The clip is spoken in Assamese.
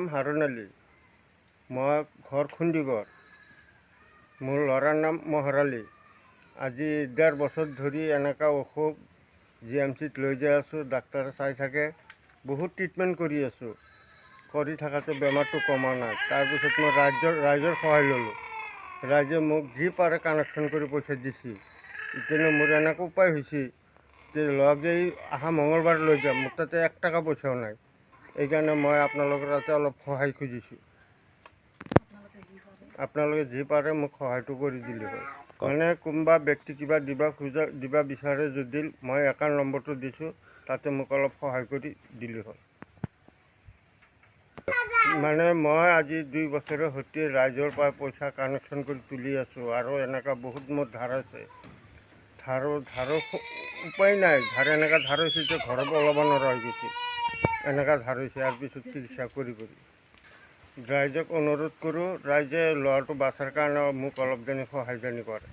নাম হাৰুণ আলী। মই ঘৰ খুন্দিগড়। মোৰ ল'ৰাৰ নাম মহৰালী। আজি 1.5 বছৰ ধৰি এনেকুৱা অসুখ GMCত লৈ যাই আছোঁ। ডাক্তৰে চাই থাকে, বহুত ট্ৰিটমেণ্ট কৰি আছোঁ। কৰি থকাতে বেমাৰটো কমা নাই। তাৰপিছত মই ৰাইজৰ সহায় ল'লোঁ। ৰাইজে মোক যি পাৰে কানেকশ্যন কৰি পইচা দিছে। এতিয়া মোৰ এনেকুৱা উপায় হৈছে যে লগেই অহা মঙলবাৰ লৈ যাম, মোৰ তাতে 1 টকা পইচাও নাই। এইকাৰণে মই আপোনালোকৰ তাতে অলপ সহায় খুজিছোঁ। আপোনালোকে যি পাৰে মোক সহায়টো কৰি দিলে হয়। মানে কোনোবা ব্যক্তি কিবা দিবা বিচাৰে যদি মই একাউণ্ট নম্বৰটো দিছোঁ, তাতে মোক অলপ সহায় কৰি দিলে হয়। মানে মই আজি 2 বছৰৰ সৈতে ৰাইজৰ পৰা পইচা কানেকশ্যন কৰি তুলি আছোঁ। আৰু এনেকুৱা বহুত মোৰ ধাৰ আছে। ধাৰৰ উপায় নাই। এনেকুৱা ধাৰ হৈছে যে ঘৰত ওলাব নোৱাৰা হৈ গৈছে। এনেকুৱা ধাৰ হৈছে ইয়াৰ পিছত চিকিৎসা কৰি। ৰাইজক অনুৰোধ কৰোঁ, ৰাইজে ল'ৰাটো বাচাৰ কাৰণে মোক অলপ সহায় কৰে।